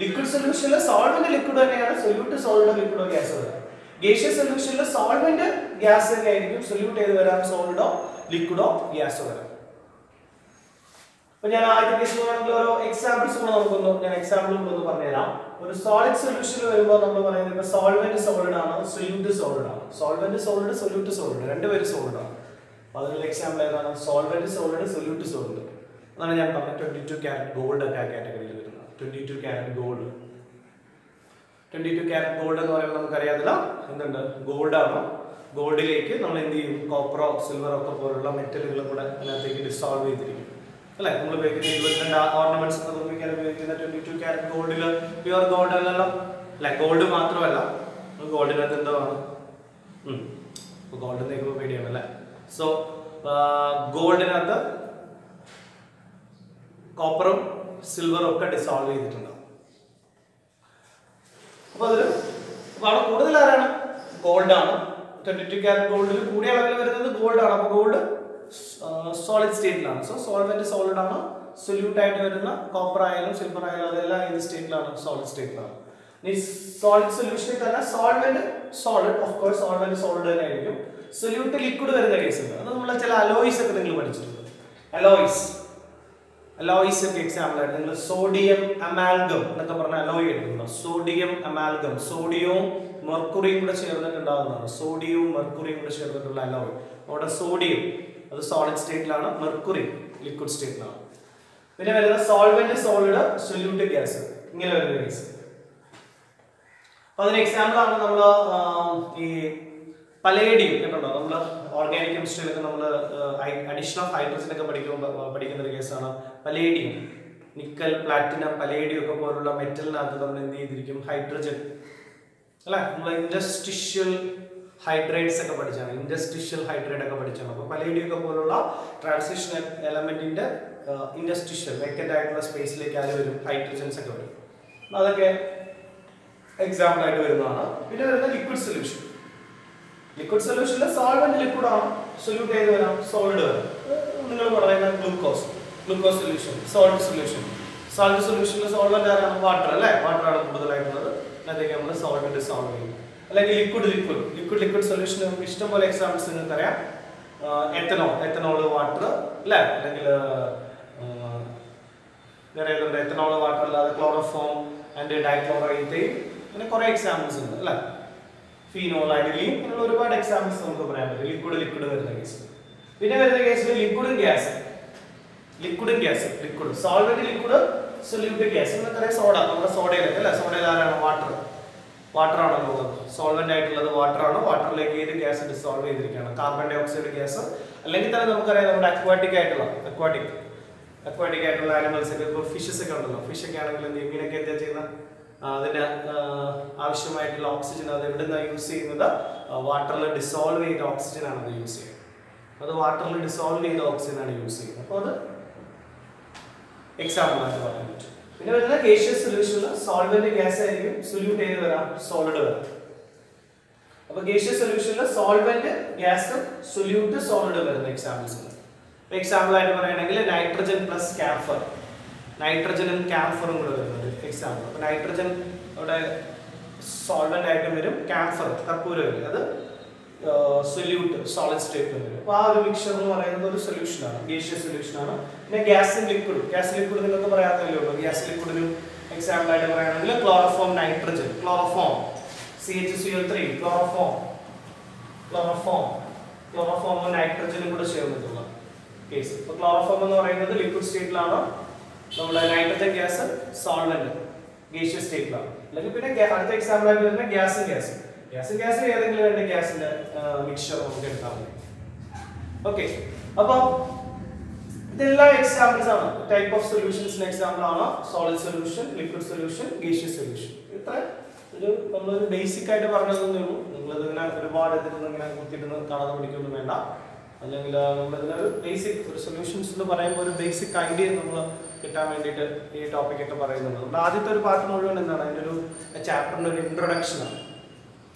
ലിക്വിഡ് സൊല്യൂഷനിൽ സോൾവെന്റ് ലിക്വിഡ് തന്നെയാണ്, സൊല്യൂട്ട് സോളിഡോ ലിക്വിഡോ ഗ്യാസോ വരാം. ഗേഷ്യസ് സൊല്യൂഷനിൽ സോൾവെന്റ് ഗ്യാസ് തന്നെ ആയിരിക്കും, സൊല്യൂട്ട് ഏത് വരാം? സോളിഡോ ലിക്വിഡോ ഗ്യാസോ വരാം. അപ്പൊ ഞാൻ ആദ്യത്തെ കേസിൽ ഓരോ എക്സാമ്പിൾസ് കൂടെ നമുക്കൊന്ന് ഞാൻ എക്സാമ്പിൾ ഒന്ന് പറഞ്ഞുതരാം. ഒരു സോളിഡ് സൊല്യൂഷൻ വരുമ്പോൾ നമ്മൾ പറയുന്നത് സോൾവെന്റ് സോളിഡ് ആണ്, സൊല്യൂട്ട് സോളിഡ് ആണ്. സോൾവെന്റ് സോളിഡ്, സൊല്യൂട്ട് സോളിഡ്, രണ്ടുപേരും സോളിഡ് ആണ്. അതിനുള്ള എക്സാമ്പിൾ ഏതാണ്? Solvent solid, solute solid. അതാണ് ഞാൻ പറഞ്ഞത് 22 കാരറ്റ് ഗോൾഡ് ഒക്കെ ആ കാറ്റഗറിയിൽ വരുന്നത്. 22 കാരറ്റ് ഗോൾഡ്. 22 കാരറ്റ് ഗോൾഡ് എന്ന് പറയുമ്പോൾ നമുക്കറിയാതില്ല എന്തുണ്ട്? ഗോൾഡ് ആണ്. ഗോൾഡിലേക്ക് നമ്മൾ എന്ത് ചെയ്യും? കോപ്പറോ സിൽവറോ ഒക്കെ പോലുള്ള മെറ്റലുകളും കൂടെ അതിനകത്തേക്ക് ഡിസോൾവ് ചെയ്തിരിക്കും അല്ലേ? നമ്മൾ ഉപയോഗിക്കുന്ന 22 ഓർണമെന്റ്സ് ഒക്കെ നിർമ്മിക്കാൻ ഉപയോഗിക്കുന്ന 22 കാരറ്റ് ഗോൾഡിൽ പ്യുവർ ഗോൾഡ് അല്ലല്ലോ അല്ലെ? ഗോൾഡ് മാത്രമല്ല, ഗോൾഡിനകത്ത് എന്തോ ആണ്, ഗോൾഡ് നിൽക്കുമ്പോൾ പേടിയാണ് അല്ലേ? സോ ഗോൾഡിനകത്ത് കോപ്പറും സിൽവറും ഒക്കെ ഡിസോൾവ് ചെയ്തിട്ടുണ്ടാവും. അപ്പൊ അതിൽ അവിടെ കൂടുതൽ ആരാണ്? ഗോൾഡ് ആണ്. 22 കാരറ്റ് ഗോൾഡിൽ കൂടിയ അളവിൽ വരുന്നത് ഗോൾഡ് ആണ്. അപ്പൊ ഗോൾഡ് സോളിഡ് സ്റ്റേറ്റിലാണ്. സോ സോൾവെന്റ് സോളിഡ് ആണ്. സൊല്യൂട്ട് ആയിട്ട് വരുന്ന കോപ്പർ ആയാലും സിൽവർ ആയാലും അതെല്ലാം ഏത് സ്റ്റേറ്റിലാണ്? സോളിഡ് സ്റ്റേറ്റിലാണ്. ഈ സോളിഡ് സൊല്യൂഷനിൽ തന്നെ solvent solid, of course solvent solid തന്നെ ആയിരിക്കും. സൊല്യൂട്ട് ലിക്വിഡ് വരുന്ന കേസുണ്ട്. അത് നമ്മൾ ചില അലോയ്സ് ഒക്കെ നിങ്ങൾ പഠിച്ചിട്ടുണ്ട്. അലോയ്സ് ഒക്കെ എക്സാമ്പിൾ ആയിട്ട് നിങ്ങൾ സോഡിയം അമാൽഗം എന്നൊക്കെ പറഞ്ഞ അലോയ് എടുക്കുന്നുണ്ടോ? സോഡിയം അമാൽഗം, സോഡിയവും മെർക്കുറിയും കൂടെ ചേർന്നിട്ടുണ്ടാകുന്നതാണ്. സോഡിയവും മെർക്കുറിയും കൂടെ ചേർന്നിട്ടുള്ള അലോയ്. അവിടെ സോഡിയം അത് സോളിഡ് സ്റ്റേറ്റിലാണ്, മെർക്കുറി ലിക്വിഡ് സ്റ്റേറ്റിലാണ്. പിന്നെ വരുന്നത് സോൾവെന്റ്, സോളിഡ്, സൊല്യൂട്ട്, ഗ്യാസ്, ഇങ്ങനെ വരുന്ന കേസ്. അപ്പൊ അതിന് എക്സാമ്പിൾ ആണ് നമ്മൾ ഈ പലേഡിയം കേട്ടോ. നമ്മൾ ഓർഗാനിക് കെമിസ്ട്രിയിലൊക്കെ നമ്മൾ അഡീഷൻ ഓഫ് ഹൈഡ്രജൻ ഒക്കെ പഠിക്കുന്ന ഒരു കേസാണ് പലേഡിയം. നിക്കൽ, പ്ലാറ്റിനം, പലേഡിയം ഒക്കെ പോലുള്ള മെറ്റലിനകത്ത് നമ്മൾ എന്ത് ചെയ്തിരിക്കും? ഹൈഡ്രജൻ അല്ലെ, നമ്മൾ ഇൻഡസ്ട്രിഷ്യൽ ഹൈഡ്രേറ്റ്സ് ഒക്കെ പഠിച്ചാണ്, ഇൻഡസ്ട്രിഷ്യൽ ഹൈഡ്രേറ്റ് ഒക്കെ പഠിച്ചാണ്. അപ്പോൾ പലേഡിയം ഒക്കെ പോലുള്ള ട്രാൻസിഷൻ എലമെന്റിന്റെ ഇൻഡസ്ട്രിഷ്യൽ വേക്കന്റ് ആയിട്ടുള്ള സ്പേസിലേക്ക് ആര് വരും? ഹൈഡ്രജൻസ് ഒക്കെ വരും. അതൊക്കെ എക്സാമ്പിൾ ആയിട്ട് വരുന്നതാണ്. പിന്നെ വരുന്ന ലിക്വിഡ് സൊല്യൂഷൻ. ലിക്വിഡ് സൊല്യൂഷനിൽ സോൾവെന്റ് ലിക്വിഡ് ആണ്, സൊല്യൂട്ട് ചെയ്ത് വരാം, സോളിഡ് വരാം. നിങ്ങൾ പറയുന്ന glucose solution, salt solution. Salt സൊല്യൂഷനിൽ സോൾവെന്റ് ആരാണ്? വാട്ടർ അല്ലേ, വാട്ടർ ആണ് കൂടുതലായിട്ടുള്ളത്. അതിനകത്തേക്ക് നമ്മൾ സോൾട്ട് ഡിസോൾവ് ചെയ്യും. അല്ലെങ്കിൽ ലിക്വിഡ് സൊല്യൂഷൻ നമുക്ക് ഇഷ്ടംപോലെ എക്സാമ്പിൾസ് നിങ്ങൾക്ക് അറിയാം. എത്തനോൾ വാട്ടർ അല്ലേ, അല്ലെങ്കിൽ വേറെ ഏതുണ്ട്? എത്തനോൾ വാട്ടർ അല്ലാതെ ക്ലോറോഫോം ആൻഡ് ഡൈക്ലോറൈഥൈൻ, അങ്ങനെ കുറെ എക്സാമ്പിൾസ് ഉണ്ട് അല്ലേ. ഫീനോൾ, അനിലീൻ, അങ്ങനെയുള്ള ഒരുപാട് എക്സാമ്പിൾസ് നമുക്ക് പറയാൻ പറ്റും ലിക്വിഡ് വരുന്ന കേസ്. പിന്നെ വരുന്ന കേസിൽ ലിക്വിഡും gas, solvent liquid, solute gas. നമുക്കറിയാം സോഡ, നമ്മുടെ സോഡയിലൊക്കെ അല്ലേ, സോഡയിൽ ആരാണ്? വാട്ടർ ആണല്ലോ ഉള്ളത്. സോൾവെന്റ് ആയിട്ടുള്ളത് വാട്ടർ ആണ്. വാട്ടറിലേക്ക് ഏത് ഗ്യാസ് ഡിസോൾവ് ചെയ്തിരിക്കുകയാണ്? Carbon dioxide gas. അല്ലെങ്കിൽ തന്നെ നമുക്കറിയാം നമ്മുടെ അക്വാറ്റിക് ആയിട്ടുള്ള ആനിമൽസ് ഒക്കെ, ഇപ്പോൾ ഫിഷസ് ഒക്കെ ഉണ്ടല്ലോ. ഫിഷ് ഒക്കെ ആണെങ്കിൽ മീനൊക്കെ എന്താ ചെയ്യുന്നത്? അതിന് ആവശ്യമായിട്ടുള്ള ഓക്സിജൻ അത് എവിടെ നിന്നാണ് യൂസ് ചെയ്യുന്നത്? വാട്ടറിൽ ഡിസോൾവ് ചെയ്ത ഓക്സിജൻ ആണ് അത് യൂസ് ചെയ്യുന്നത്. അത് വാട്ടറിൽ ഡിസോൾവ് ചെയ്ത ഓക്സിജൻ ആണ് യൂസ് ചെയ്യുന്നത്. അപ്പോൾ അത് എക്സാമ്പിൾ ആയിട്ട് പറയാൻ പറ്റും. പിന്നെ വരുന്ന ഗേഷ്യസ് സൊല്യൂഷനിൽ സോൾവെന്റ് ഗ്യാസ് ആയിരിക്കും, സൊല്യൂട്ട് ചെയ്ത് വരാം, സോളിഡ് വരാം. അപ്പൊ ഗേഷ്യസ് സൊല്യൂഷനിൽ സോൾവെന്റ് ഗ്യാസും സൊല്യൂട്ട് സോളിഡ് വരുന്ന എക്സാമ്പിൾസ് ഉണ്ട്. എക്സാമ്പിൾ ആയിട്ട് പറയുകയാണെങ്കിൽ നൈട്രജൻ പ്ലസ് ക്യാംഫർ, നൈട്രജനും ക്യാംഫറും കൂടെ വരുന്നത് എക്സാമ്പിൾ. അപ്പൊ നൈട്രജൻ അവിടെ സോൾവെന്റ് ആയിട്ടും വരും, ക്യാംഫർ കർപ്പൂരം വരും, അത് സൊല്യൂട്ട് സോളിഡ് സ്റ്റേറ്റിൽ വരും. അപ്പോൾ ആ ഒരു മിക്സർ എന്ന് പറയുന്നത് ഒരു സൊല്യൂഷനാണ്, ഗേഷ്യസ് സൊല്യൂഷനാണ്. പിന്നെ ഗ്യാസ് ലിക്വിഡ് നിങ്ങൾക്ക് പറയാത്തല്ലേ ഉള്ളൂ. ഗ്യാസ് ലിക്വിഡിനും എക്സാമ്പിൾ ആയിട്ട് പറയുകയാണെങ്കിൽ chloroform, nitrogen, chloroform, CH3, chloroform നൈട്രജനും കൂടെ ചേർന്നിട്ടുള്ള കേസ്. ഇപ്പോൾ ക്ലോറോഫോം എന്ന് പറയുന്നത് ലിക്വിഡ് സ്റ്റേറ്റിലാണ്, നമ്മുടെ നൈട്രജൻ ഗ്യാസ് സോൾവെന്റ് ഗേഷ്യസ് സ്റ്റേറ്റിലാണ്. അല്ലെങ്കിൽ പിന്നെ അടുത്ത എക്സാമ്പിൾ ആയിട്ട് വരുന്ന ഗ്യാസ് ഏതെങ്കിലും രണ്ട് ഗ്യാസിന്റെ മിക്സ്ചർ നമുക്ക് എടുത്താൽ മതി. ഓക്കെ, അപ്പോൾ ഇതെല്ലാം എക്സാമ്പിൾസ് ആണ്, ടൈപ്പ് ഓഫ് സൊല്യൂഷൻസിന് എക്സാമ്പിൾ ആണ്. Solid solution, liquid solution, gaseous solution. ഇത്ര നമ്മളൊരു ബേസിക് ആയിട്ട് പറഞ്ഞതേ ഉള്ളൂ. നിങ്ങളിത് ഇങ്ങനെ ഒരുപാട് ഇതിൽ ഇങ്ങനെ കുത്തിയിരുന്ന് കാണാതെ പഠിക്കൊന്നും വേണ്ട. അല്ലെങ്കിൽ നമ്മളിതിനൊരു ബേസിക് ഒരു സൊല്യൂഷൻസ് എന്ന് പറയുമ്പോൾ ഒരു ബേസിക് ഐഡിയ നമ്മൾ കിട്ടാൻ വേണ്ടിയിട്ട് ഈ ടോപ്പിക്കൊക്കെ പറയുന്നുണ്ട്. നമ്മുടെ ആദ്യത്തെ ഒരു പാർട്ട് മുഴുവൻ എന്താണ്? അതിൻ്റെ ഒരു ചാപ്റ്ററിൻ്റെ ഒരു ഇൻട്രൊഡക്ഷനാണ്.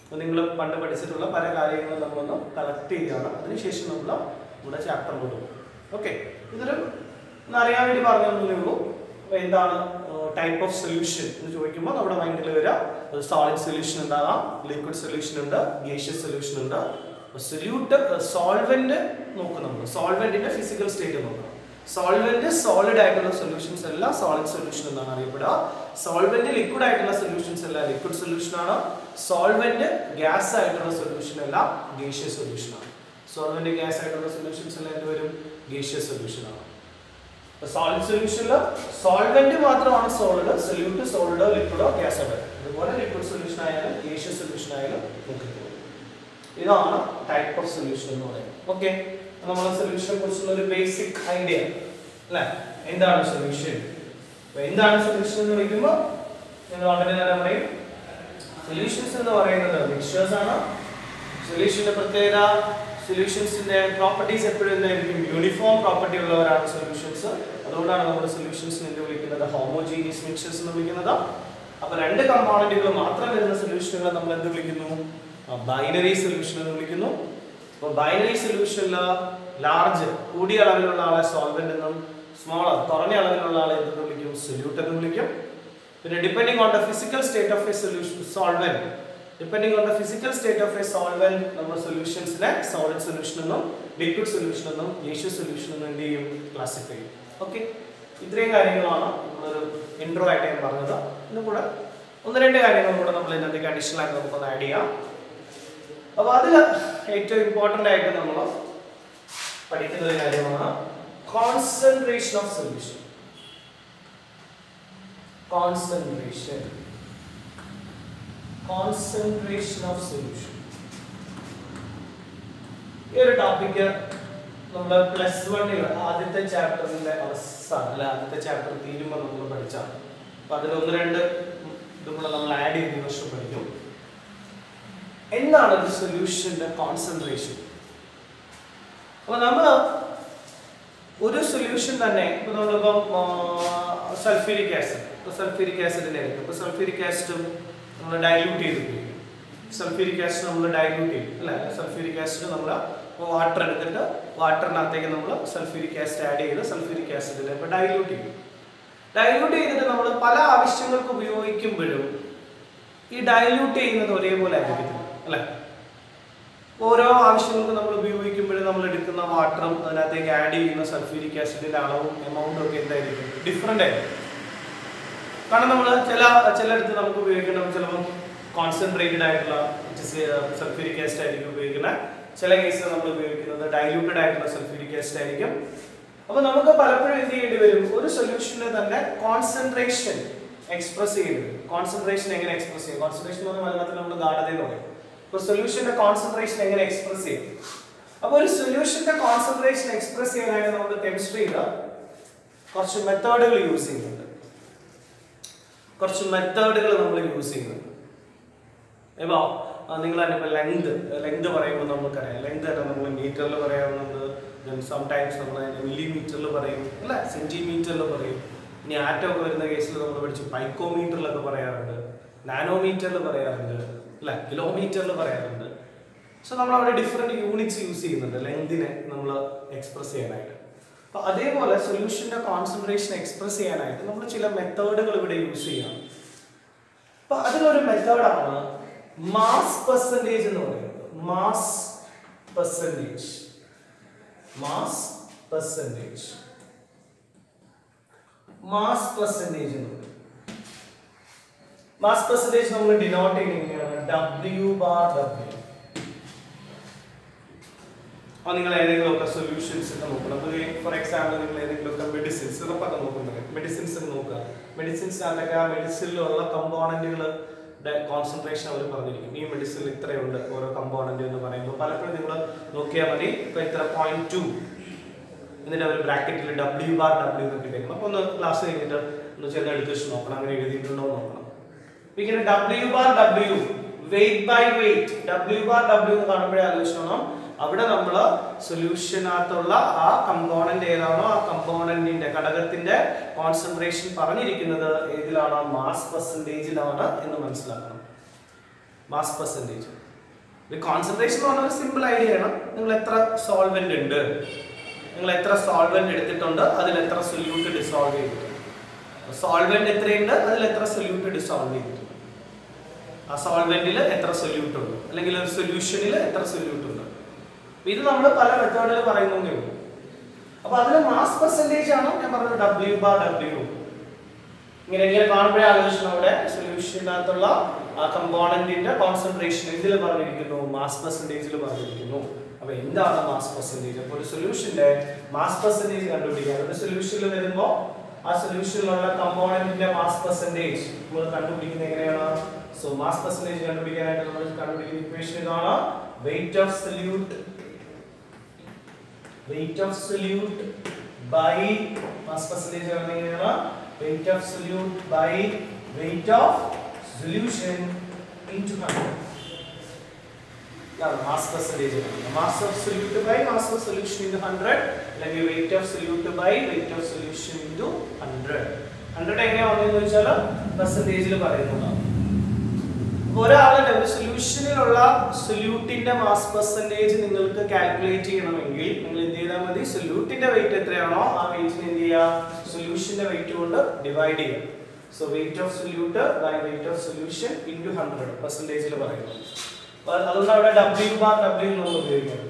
അപ്പോൾ നിങ്ങൾ പണ്ട് പഠിച്ചിട്ടുള്ള പല കാര്യങ്ങളും നമ്മളൊന്ന് കളക്ട് ചെയ്യുകയാണ്. അതിനുശേഷം നമ്മുടെ ചാപ്റ്ററിലോട്ട് പോകും. ഓക്കെ, ഇതൊരു അറിയാൻ വേണ്ടി പറഞ്ഞതേ ഉള്ളൂ. അപ്പോൾ എന്താണ് ടൈപ്പ് ഓഫ് സൊല്യൂഷൻ എന്ന് ചോദിക്കുമ്പോൾ നമ്മുടെ മൈൻഡിൽ വരിക സോളിഡ് സൊല്യൂഷൻ ഉണ്ടാകാം, ലിക്വിഡ് സൊല്യൂഷൻ ഉണ്ട്, ഗേഷ്യസ് സൊല്യൂഷൻ ഉണ്ട്. സൊല്യൂട്ട് സോൾവെന്റ് നോക്കും, നമ്മൾ സോൾവെന്റിന്റെ ഫിസിക്കൽ സ്റ്റേറ്റ് നോക്കണം. സോൾവെന്റ് സോളിഡ് ആയിട്ടുള്ള സൊല്യൂഷൻസ് എല്ലാം സോളിഡ് സൊല്യൂഷൻ എന്നാണ് അറിയപ്പെടുക. സോൾവെന്റ് ലിക്വിഡ് ആയിട്ടുള്ള സൊല്യൂഷൻസ് എല്ലാം ലിക്വിഡ് സൊല്യൂഷൻ ആണ്. സോൾവെന്റ് ഗ്യാസ് ആയിട്ടുള്ള സൊല്യൂഷൻ എല്ലാം ഗേഷ്യസ് സൊല്യൂഷൻ ആണ്. സോൾവെന്റ് ഗ്യാസ് ആയിട്ടുള്ള സൊല്യൂഷൻസ് എല്ലാം എന്തുവരും? ഗേഷ്യസ് സൊല്യൂഷൻ ആണ്. സോളിഡ് സൊല്യൂഷനിൽ സോൾവെന്റ് മാത്രമാണ് സോളിഡ്, സൊല്യൂട്ട് സോളിഡോ ലിക്വിഡോ ഗ്യാസ് ആയിട്ട്. അതുപോലെ ലിക്വിഡ് സൊല്യൂഷൻ ആയാലും ഗേഷ്യസ് സൊല്യൂഷൻ ആയാലും നോക്കിക്കോളും. ഇതാണ് ടൈപ്പ് ഓഫ് സൊല്യൂഷൻ എന്ന് പറയുന്നത്. ഓക്കെ, നമ്മൾ സൊല്യൂഷനെ കുറിച്ചുള്ള ഒരു ബേസിക് ഐഡിയ അല്ലെ, എന്താണ് സൊല്യൂഷൻ? എന്താണ് സൊല്യൂഷൻ എന്ന് ചോദിക്കുമ്പോൾ നിങ്ങൾ വളരെ നേരം പറയും സൊല്യൂഷൻസ് എന്ന് പറയുന്നത് മിക്സ്ചേഴ്സ് ആണ്. സൊല്യൂഷന്റെ പ്രത്യേകത, സൊല്യൂഷൻസിന്റെ പ്രോപ്പർട്ടീസ് എപ്പോഴും എന്തായിരിക്കും? യൂണിഫോം പ്രോപ്പർട്ടി ഉള്ളവരാണ് സൊല്യൂഷൻസ്. അതുകൊണ്ടാണ് നമ്മുടെ സൊല്യൂഷൻസിനെ എന്ത് വിളിക്കുന്നത്? ഹോമോജീനിയസ് മിക്സ്ചേഴ്സ് എന്ന് വിളിക്കുന്നത്. അപ്പൊ രണ്ട് കമ്പോണന്റുകൾ മാത്രം വരുന്ന സൊല്യൂഷനുകളെ നമ്മൾ എന്ത് വിളിക്കുന്നു? ബൈനറി സൊല്യൂഷൻ എന്ന് വിളിക്കുന്നു. അപ്പോൾ ബൈനറി സൊല്യൂഷനിൽ ലാർജ് കൂടിയ അളവിലുള്ള ആളെ സോൾവെന്റ് എന്നും സ്മോളർ കുറഞ്ഞ അളവിലുള്ള ആളെ എന്തെന്ന് വിളിക്കും? സൊല്യൂട്ട് എന്ന് വിളിക്കും. പിന്നെ depending on the physical state of A solution solvent, depending on the physical state of A solvent നമ്മുടെ സൊല്യൂഷൻസിനെ സോളിഡ് സൊല്യൂഷൻ എന്നും ലിക്വിഡ് സൊല്യൂഷൻ എന്നും ഗേഷ്യസ് സൊല്യൂഷൻ എന്നും എന്ത് ചെയ്യും? ക്ലാസിഫൈ ചെയ്യും. ഓക്കെ, ഇത്രയും കാര്യങ്ങളാണ് നമ്മളൊരു ഇൻട്രോ ആയിട്ട് ഞാൻ പറഞ്ഞത്. ഇന്നും കൂടെ 1-2 കാര്യങ്ങളും കൂടെ നമ്മൾ ഇതിനകത്തേക്ക് അഡീഷണൽ ആയിട്ട് നമുക്കൊന്ന് ആഡ് ചെയ്യാം. അപ്പോൾ അതിൽ ഏറ്റവും ഇമ്പോർട്ടൻ്റ് ആയിട്ട് നമ്മൾ പഠിക്കുന്ന ഒരു കാര്യമാണ് concentration of solution. Concentration of solution ഈ ഒരു ടോപ്പിക്ക് നമ്മൾ +1 ആദ്യത്തെ ചാപ്റ്ററിന്റെ അവസാനം അല്ല ആദ്യത്തെ ചാപ്റ്റർ തീരുമ്പോൾ നമ്മൾ പഠിച്ചാണ്. അപ്പോൾ അതിൽ 1-2 ഇതുകൂടെ നമ്മൾ ആഡ് ചെയ്ത് വർഷം പഠിക്കും. എന്താണ് ഒരു സൊല്യൂഷന്റെ കോൺസെൻട്രേഷൻ? അപ്പോൾ നമ്മൾ ഒരു സൊല്യൂഷൻ തന്നെ ഇപ്പോൾ നമ്മളിപ്പം സൾഫ്യൂരിക് ആസിഡിന്റെ ആയിരിക്കും. ഇപ്പോൾ സൾഫ്യൂരിക് ആസിഡും നമ്മൾ ഡൈല്യൂട്ട് ചെയ്ത് ഉപയോഗിക്കും. സൾഫ്യൂരിക് ആസിഡ് നമ്മൾ ഡൈല്യൂട്ട് ചെയ്യും അല്ലേ? സൾഫ്യൂരിക് ആസിഡ് നമ്മൾ വാട്ടർ എടുത്തിട്ട് വാട്ടറിനകത്തേക്ക് നമ്മൾ സൾഫ്യൂരിക് ആസിഡ് ആഡ് ചെയ്ത് സൾഫ്യൂരിക് ആസിഡിൽ ഇപ്പോൾ ഡൈല്യൂട്ട് ചെയ്യും. ഡൈല്യൂട്ട് ചെയ്തിട്ട് നമ്മൾ പല ആവശ്യങ്ങൾക്ക് ഉപയോഗിക്കുമ്പോഴും ഈ ഡൈല്യൂട്ട് ചെയ്യുന്നത് ഒരേപോലെ ആയിരിക്കും അല്ലേ? ഓരോ ആവശ്യങ്ങൾക്ക് നമ്മൾ ഉപയോഗിക്കുമ്പോഴും നമ്മൾ എടുക്കുന്ന വാട്ടറും അതിനകത്തേക്ക് ആഡ് ചെയ്യുന്ന സൾഫ്യൂരിക് ആസിഡിന്റെ അളവും എമൗണ്ടും ഒക്കെ എന്തായിരിക്കും? ഡിഫറെൻ്റ് ആയിരിക്കും. കാരണം നമ്മൾ ചിലയിടത്ത് നമുക്ക് ഉപയോഗിക്കണം ചിലപ്പോൾ കോൺസെൻട്രേറ്റഡ് ആയിട്ടുള്ള സൾഫ്യൂരിക് ആസിഡ് ആയിരിക്കും ഉപയോഗിക്കുന്നത്. ചില കേസിൽ നമ്മൾ ഉപയോഗിക്കുന്നത് ഡൈല്യൂട്ടഡ് ആയിട്ടുള്ള സൾഫ്യൂരിക് ആസിഡ് ആയിരിക്കും. അപ്പോൾ നമുക്ക് പലപ്പോഴും എന്ത് ചെയ്യേണ്ടി വരും? ഒരു സൊല്യൂഷന് തന്നെ കോൺസെൻട്രേഷൻ എക്സ്പ്രസ് ചെയ്യുന്നത്. കോൺസെൻട്രേഷൻ എങ്ങനെ എക്സ്പ്രസ് ചെയ്യും? കോൺസെൻട്രേഷൻ എന്ന് പറഞ്ഞാൽ മലയാളത്തിൽ നമ്മൾ ഗാഢത എന്ന് പറയും. അപ്പോൾ സൊല്യൂഷന്റെ കോൺസെൻട്രേഷൻ എങ്ങനെ എക്സ്പ്രസ് ചെയ്യും? അപ്പോൾ ഒരു സൊല്യൂഷന്റെ കോൺസെൻട്രേഷൻ എക്സ്പ്രസ് ചെയ്യാനായിട്ട് നമ്മൾ കെമിസ്ട്രിയിൽ കുറച്ച് മെത്തേഡുകൾ യൂസ് ചെയ്യുന്നുണ്ട്. ഇപ്പോൾ നിങ്ങൾ തന്നെ ഇപ്പോൾ ലെങ്ത് പറയുമ്പോൾ നമുക്കറിയാം. ലെങ്ത് തന്നെ നമ്മൾ മീറ്ററിൽ പറയാവുന്നത്, സംടൈംസ് നമ്മൾ അതിനെ മില്ലിമീറ്ററിൽ പറയും അല്ലെ, സെന്റിമീറ്ററിൽ പറയും. ഇനി ആറ്റം ഒക്കെ വരുന്ന കേസിൽ നമ്മൾ പഠിച്ചു പൈക്കോമീറ്ററിലൊക്കെ പറയാറുണ്ട്, നാനോമീറ്ററിൽ പറയാറുണ്ട് അല്ലെ, കിലോമീറ്ററിൽ പറയാറുണ്ട്. സോ നമ്മൾ അവിടെ ഡിഫറെൻറ്റ് യൂണിറ്റ്സ് യൂസ് ചെയ്യുന്നുണ്ട് ലെങ്തിനെ നമ്മൾ എക്സ്പ്രസ് ചെയ്യാനായിട്ട്. അപ്പോൾ അതേപോലെ സൊല്യൂഷൻ്റെ കോൺസെൻട്രേഷൻ എക്സ്പ്രസ് ചെയ്യാനായിട്ട് നമ്മൾ ചില മെത്തേഡുകൾ ഇവിടെ യൂസ് ചെയ്യാം. അപ്പോൾ അതിലൊരു മെത്തേഡാണ് മാസ് പെർസെൻറ്റേജ് എന്ന് പറയുന്നത്. മാസ് പെർസെൻറ്റേജ് എന്ന് പറയും. മാസ് പെർസെൻറ്റേജ് നമ്മൾ ഡിനോട്ട് ചെയ്യുന്നത് W/W. അപ്പോൾ നിങ്ങൾ ഏതെങ്കിലുമൊക്കെ സൊല്യൂഷൻസ് ഒക്കെ നോക്കണം. ഫോർ എക്സാമ്പിൾ നിങ്ങൾ ഏതെങ്കിലുമൊക്കെ മെഡിസിൻസ് സിറപ്പൊക്കെ നോക്കുന്നത്, മെഡിസിൻസ് നോക്കുക. മെഡിസിൻസിനകത്തൊക്കെ ആ മെഡിസിനിലുള്ള കമ്പോണന്റുകളുടെ കോൺസെൻട്രേഷൻ അവർ പറഞ്ഞിരിക്കും. ഈ മെഡിസിനിൽ ഇത്രയുണ്ട് ഓരോ കമ്പോണന്റ് എന്ന് പറയുമ്പോൾ പലപ്പോഴും നിങ്ങൾ നോക്കിയാൽ മതി. ഇപ്പോൾ ഇത്ര 0.2 എന്നിട്ട് അവർ ബ്രാക്കറ്റിൽ W/W എന്നൊക്കെ ഇട്ടേക്കണം. അപ്പോൾ ഒന്ന് ക്ലാസ് കഴിഞ്ഞിട്ട് ഒന്ന് ചെന്ന് എടുത്ത് വെച്ച് നോക്കണം, അങ്ങനെ എഴുതിയിട്ടുണ്ടോ എന്ന് നോക്കണം. ഇങ്ങനെ W/W, wait by weight, W/W എന്ന് കാണുമ്പോഴേ ആലോചിച്ചോണം അവിടെ നമ്മൾ സൊല്യൂഷനകത്തുള്ള ആ കമ്പോണന്റ് ഏതാണോ ആ കമ്പോണന്റിന്റെ ഘടകത്തിന്റെ കോൺസെൻട്രേഷൻ പറഞ്ഞിരിക്കുന്നത് ഏതിലാണോ? മാസ് പെർസെൻറ്റേജിലാണ് എന്ന് മനസ്സിലാക്കണം. മാസ് പെർസെൻറ്റേജ് കോൺസെൻട്രേഷൻ എന്ന് പറഞ്ഞാൽ ഒരു സിമ്പിൾ ഐഡിയ ആണ്. നിങ്ങൾ എത്ര സോൾവെന്റ് ഉണ്ട്, നിങ്ങൾ എത്ര സോൾവെന്റ് എടുത്തിട്ടുണ്ട്, അതിൽ എത്ര സൊല്യൂട്ട് ഡിസോൾവ് ചെയ്തിട്ടുണ്ട്. സോൾവെന്റ് എത്രയുണ്ട്, അതിൽ എത്ര സൊല്യൂട്ട് ഡിസോൾവ് ചെയ്തിട്ടുണ്ട്, ആ സോൾവെന്റിൽ എത്ര സൊല്യൂട്ട് ഉണ്ട്, അല്ലെങ്കിൽ ഒരു സൊല്യൂഷനിൽ എത്ര സൊല്യൂട്ട് ഉണ്ട്. ഇത് നമ്മൾ പല മെത്തേഡിൽ പറയുന്നേ ഉള്ളൂ. അപ്പൊ അതിൽ മാസ് പെർസെൻറ്റേജ് ആണ് ഞാൻ പറഞ്ഞത് W/W. ഇങ്ങനെ കാണുമ്പോഴേ ആലോചിച്ചു നമ്മുടെ സൊല്യൂഷനകത്തുള്ള ആ കമ്പോണന്റിന്റെ കോൺസെൻട്രേഷൻ ഇതിൽ പറഞ്ഞിരിക്കുന്നു, മാസ് പെർസെൻറ്റേജിൽ പറഞ്ഞിരിക്കുന്നു. അപ്പൊ എന്താണ് മാസ് പെർസെൻറ്റേജ്? അപ്പോൾ ഒരു സൊല്യൂഷന്റെ മാസ് പെർസെൻറ്റേജ് കണ്ടുപിടിക്കാൻ ഒരു സൊല്യൂഷനിൽ വരുമ്പോൾ ആ സൊല്യൂഷനിലുള്ള കമ്പോണന്റിന്റെ മാസ് പെർസെൻറ്റേജ് നമ്മൾ കണ്ടുപിടിക്കുന്നത് എങ്ങനെയാണ്? സോ മാസ് പെർസെൻറ്റേജ് കണ്ടുപിടിക്കാനായിട്ട് നമ്മൾ കണ്ടുപിടിക്കുന്ന ഇക്വേഷൻ ഇതാണ്. Weight of solute by mass percentage എങ്ങനെയാണ്? Weight of solute by weight of solution into 100. Mass percentage mass of solute by mass of solution into 100 അല്ലെങ്കിൽ weight of solute by weight of solution into 100. 100 എങ്ങനെയാ വന്നതെന്ന് വെച്ചാൽ പെർസെൻറ്റേജിൽ പറയുന്നതാണ്. ഒരാളുടെ ഒരു സൊല്യൂഷനിലുള്ള സൊല്യൂട്ടിന്റെ മാസ് പെർസെൻറ്റേജ് നിങ്ങൾക്ക് കാൽക്കുലേറ്റ് ചെയ്യണമെങ്കിൽ നിങ്ങൾ എന്ത് ചെയ്താൽ മതി? സൊല്യൂട്ടിന്റെ വെയിറ്റ് എത്രയാണോ ആ വെയിറ്റിന് എന്ത് ചെയ്യുക? സൊല്യൂഷന്റെ വെയിറ്റ് കൊണ്ട് ഡിവൈഡ് ചെയ്യുക. So weight of solute by weight of solution into 100 പെർസെൻറ്റേജിൽ പറയുന്നത്. അതുകൊണ്ട് അവിടെ W/W നമ്മൾ ഉപയോഗിക്കണം.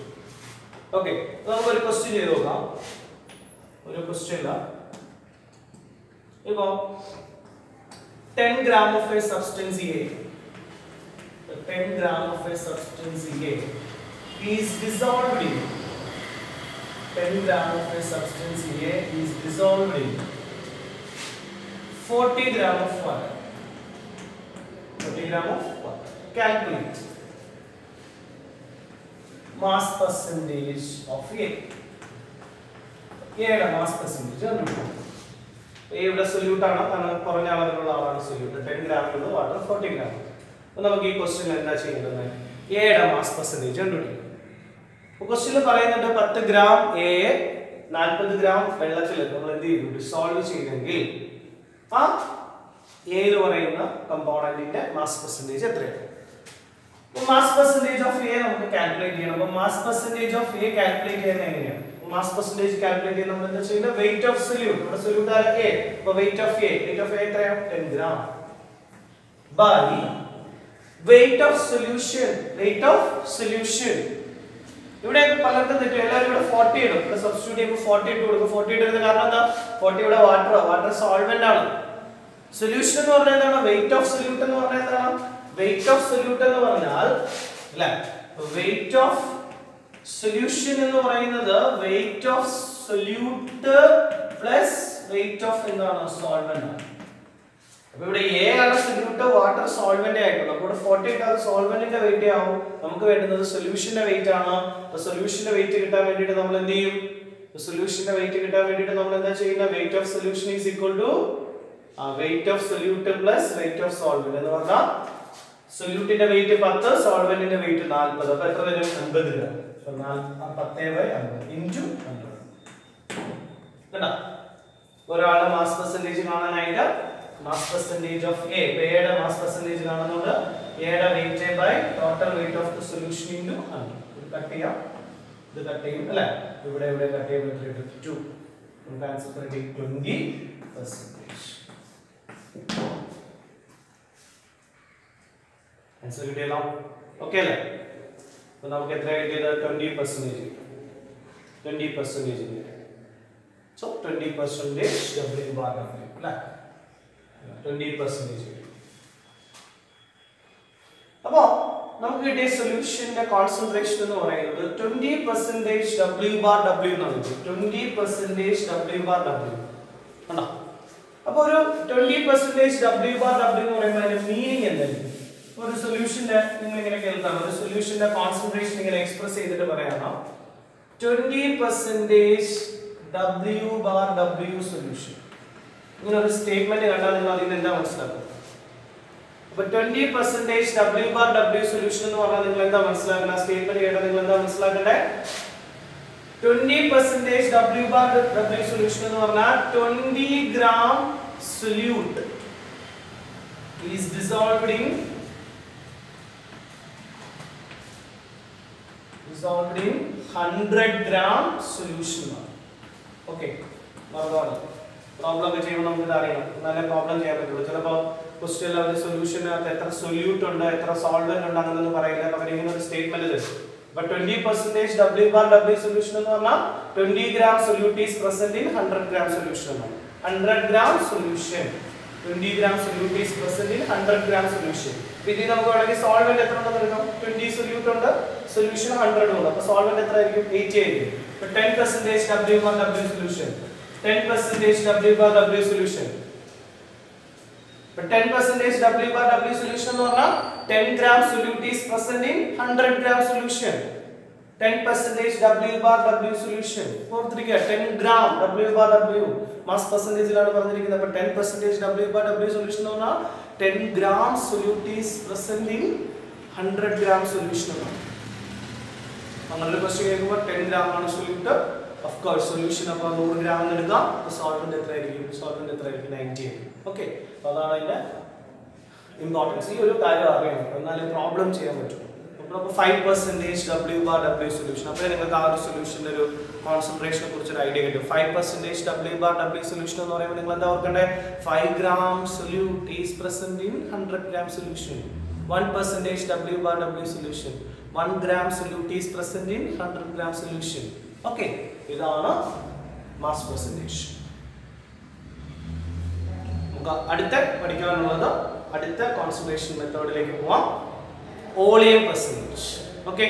ഓക്കെ, നമുക്ക് ഒരു ക്വസ്റ്റ്യൻ ചെയ്ത് നോക്കാം. ഒരു ക്വസ്റ്റ്യൻ ഇല്ല. ഇപ്പോൾ 10 gram of a substance A, 10 gram of a substance A is dissolved in 10 gram of a substance A is dissolved in 40 gram of water. 40 gram of water. Calculate mass percentage of A. A യുടെ mass percentage കണ്ടുപിടിക്കണം. A ഇവിടെ സൊല്യൂട്ട് ആണ്, കാരണം കുറഞ്ഞ അളവിലുള്ള ആളാണ് സൊല്യൂട്ട്. 10 ഗ്രാമിലുള്ള water 40 gram. അപ്പോൾ നമുക്ക് ഈ ക്വസ്റ്റ്യൻ എന്താ ചെയ്യേണ്ടത്? A യുടെ മാസ് പെർസെന്റേജ് കണ്ടുപിടിക്കണം. അപ്പോൾ ക്വസ്റ്റ്യനിൽ പറയുന്നുണ്ട് 10 ഗ്രാം A 40 ഗ്രാം വെള്ളത്തിൽ നമ്മൾ എന്ത് ചെയ്തു? ഡിസോൾവ് ചെയ്തെങ്കിൽ ആ A എന്ന് പറയുന്ന കമ്പോണന്റിന്റെ മാസ് പെർസെന്റേജ് എത്രയാണ്? അപ്പോൾ മാസ് പെർസെന്റേജ് ഓഫ് A നമുക്ക് കാൽക്കുലേറ്റ് ചെയ്യണം. അപ്പോൾ mass percentage of A calculate ചെയ്യുന്നത് എങ്ങനെയാണ്? മാസ് പെർസെന്റേജ് കാൽക്കുലേറ്റ് ചെയ്യാൻ നമ്മൾ എന്താ ചെയ്യുന്നത്? Weight of solute. ഇവിടെ സൊല്യൂട്ട് ആരാ? A. അപ്പോൾ വെയിറ്റ് ഓഫ് A എത്രയാണ്? 10 gram by weight of solution. Weight of solution ഇവിടെ പലർക്കും തെറ്റും. എല്ലാവരും ഇവിടെ 40 ഇടും. ഇവിടെ സബ്സ്റ്റിറ്റ്യൂട്ട് ചെയ്യുമ്പോൾ 40 ഇട്ട് കൊടുക്കും. 40 ഇടുന്നത് കാരണം എന്താ? 40 ഇവിടെ വാട്ടർ സോൾവെന്റ് ആണ്. സൊല്യൂഷൻ എന്ന് പറഞ്ഞാൽ എന്താണ്? വെയിറ്റ് ഓഫ് സൊല്യൂട്ട് എന്ന് പറഞ്ഞാൽ എന്താണ്? വെയിറ്റ് ഓഫ് സൊല്യൂട്ട് എന്ന് പറഞ്ഞാൽ അല്ലേ, വെയിറ്റ് ഓഫ് സൊല്യൂഷൻ എന്ന് പറയുന്നത് wait of solute plus weight of എന്താണ്? സോൾവെന്റ് ആണ്. അപ്പോൾ ഇവിടെ A ആണ് സൊല്യൂട്ട്, വാട്ടർ സോൾവെന്റ് ആയിട്ടുണ്ട്. അപ്പോൾ ഇവിടെ 40 ഇട്ടാൽ സോൾവെന്റിന്റെ വെയിറ്റ് ആവും. നമുക്ക് വേണ്ടുന്നത് സൊല്യൂഷന്റെ വെയിറ്റ് ആണ്. അപ്പോൾ സൊല്യൂഷന്റെ വെയിറ്റ് കിട്ടാൻ വേണ്ടിയിട്ട് നമ്മൾ എന്ത് ചെയ്യും? സൊല്യൂഷന്റെ വെയിറ്റ് കിട്ടാൻ വേണ്ടിയിട്ട് നമ്മൾ എന്താ ചെയ്യുന്നത്? Weight of solution is equal to weight of solute plus weight of solvent എന്ന് പറഞ്ഞാൽ സൊല്യൂട്ടിന്റെ വെയിറ്റ് 10, സോൾവെന്റിന്റെ വെയിറ്റ് 40. അപ്പോൾ എത്ര വരും? 50 ഗ്രാം. 10/50 ഇൻറ്റു 100. കണ്ടോ? ഒരാളുടെ മാസ് പെർസെന്റേജ് കാണാനായിട്ട് മാസ് പെർസെന്റേജ് ഓഫ് A, Aയുടെ മാസ് പെർസെന്റേജ് കാണുന്നുണ്ട്. Aയുടെ weight by total weight of the solution into 100. ഇത് കട്ട് ചെയ്യാം, ഇത് കട്ട് ചെയ്യും അല്ലേ? ഇവിടെ കട്ട് ചെയ്യുമ്പോൾ 2. നമുക്ക് ആൻസർ കിട്ടി 20%. ആൻസർ കിട്ടിയല്ലോ. ഓക്കെ അല്ലേ? അപ്പോൾ നമുക്ക് എത്ര കിട്ടിയത്? 20%. 20%. So 20% W bar W അല്ലേ? 20%. അപ്പോൾ നമുക്ക് കിട്ടിയ സൊല്യൂഷന്റെ കോൺസെൻട്രേഷൻ എന്ന് പറയുന്നത് 20% W bar W എന്നാണ്. 20% W bar W കണ്ടോ? അപ്പോൾ ഒരു 20% W bar W എന്ന് പറയുമ്പോൾ അതിന്റെ മീനിങ് എന്തായിരിക്കും? ഒരു സൊല്യൂഷന്റെ നിങ്ങൾ ഇങ്ങനെ കേൾക്കാം, ഒരു സൊല്യൂഷന്റെ കോൺസെൻട്രേഷൻ ഇങ്ങനെ എക്സ്പ്രസ് ചെയ്തിട്ട് പറയാമോ? 20% W bar W സൊല്യൂഷൻ. ഇങ്ങനെ ഒരു സ്റ്റേറ്റ്മെന്റ് കണ്ടാൽ നിങ്ങൾ അതിൽ എന്താ മനസ്സിലാക്കുക? അപ്പോൾ 20% W bar W സൊല്യൂഷൻ എന്ന് പറഞ്ഞാൽ നിങ്ങൾ എന്താ മനസ്സിലാക്കേണ്ട? സ്റ്റേറ്റ്മെന്റ് കേട്ടാൽ നിങ്ങൾ എന്താ മനസ്സിലാക്കണ്ടേ? 20% W bar W സൊല്യൂഷൻ എന്ന് പറഞ്ഞാൽ 20 gram solute is dissolved in 100 gram solution. Okay, problem ഒക്കെ ചെയ്യുമ്പോൾ നമുക്ക് ഇത് അറിയണം, എന്നാലേ പ്രോബ്ലം ചെയ്യാൻ പറ്റുള്ളൂ. ചിലപ്പോൾ ക്വസ്റ്റ്യനിൽ അവർ സൊല്യൂഷനകത്ത് എത്ര സൊല്യൂട്ട് ഉണ്ട്, എത്ര സോൾവെന്റ് ഉണ്ട് അങ്ങനെയൊന്നും പറയില്ല. പകരം ഇങ്ങനെ ഒരു സ്റ്റേറ്റ്മെന്റ് തരും. But 20% W bar W solution എന്ന് പറഞ്ഞാൽ 20 gram solute is present in 100 gram solution എന്നാണ്. 100 gram solution, 20 gram solute is present in 100 gram solution. ഇതിൽ നമുക്ക് വേണമെങ്കിൽ സോൾവെന്റ് എത്ര ഉണ്ടെന്ന് എടുക്കാം. 20 solute ഉണ്ട്, സൊല്യൂഷൻ 100 ഉണ്ട്. അപ്പോൾ സോൾവെന്റ് എത്ര ആയിരിക്കും? 80 ആയിരിക്കും. അപ്പോൾ 10% W bar W solution, 10% W bar W solution. But 10% W bar W solution എന്ന് പറഞ്ഞാൽ 10 gram solute is present in 100 gram solution. 10% W bar W solution. ഓർത്തിരിക്കുക, 10 gram W bar W mass പെർസെന്റേജിലാണ് പറഞ്ഞിരിക്കുന്നത്. അപ്പോൾ 10% W bar W solution എന്ന് പറഞ്ഞാൽ 10 gram solute is present in 100 gram solution എന്നാണ്. നമ്മളൊരു ക്വസ്റ്റ്യൻ കേൾക്കുമ്പോൾ 10 gram ആണ് സൊല്യൂട്ട്. ഓഫ് കോഴ്സ് സൊല്യൂഷൻ അപ്പോൾ 100 gram എന്ന് എടുക്കാം. സോൾവെന്റ് എത്ര ആയിരിക്കും? സോൾവെന്റ് എത്ര ആയിരിക്കും? 90 ആയിരിക്കും. ഓക്കെ, അപ്പോൾ അതാണ് അതിന്റെ ഇമ്പോർട്ടൻസ്. ഈ ഒരു കാര്യം അറിയണം, എന്നാലേ പ്രോബ്ലം ചെയ്യാൻ പറ്റും. അപ്പോൾ 5% W bar W സൊല്യൂഷൻ. അപ്പോൾ നിങ്ങൾക്ക് ആ ഒരു സൊല്യൂഷൻ്റെ ഒരു കോൺസെൻട്രേഷനെ കുറിച്ച് ഒരു ഐഡിയ കിട്ടും. 5% W bar W സൊല്യൂഷൻ എന്ന് പറയുമ്പോൾ നിങ്ങൾ എന്താ ഓർക്കണ്ടേ? 5 gram solute is present in 100 gram solution. 1% W bar W solution, 1 gram solute is present in 100 gram solution. Okay, ഇതാണ് മാസ് പെർസെന്റേജ്. നമുക്ക് അടുത്ത പഠിക്കാനുള്ളത് അടുത്ത കോൺസെൻട്രേഷൻ മെത്തേഡിലേക്ക് പോവാം, വോളിയം പെർസെൻറ്റേജ്. ഓക്കെ,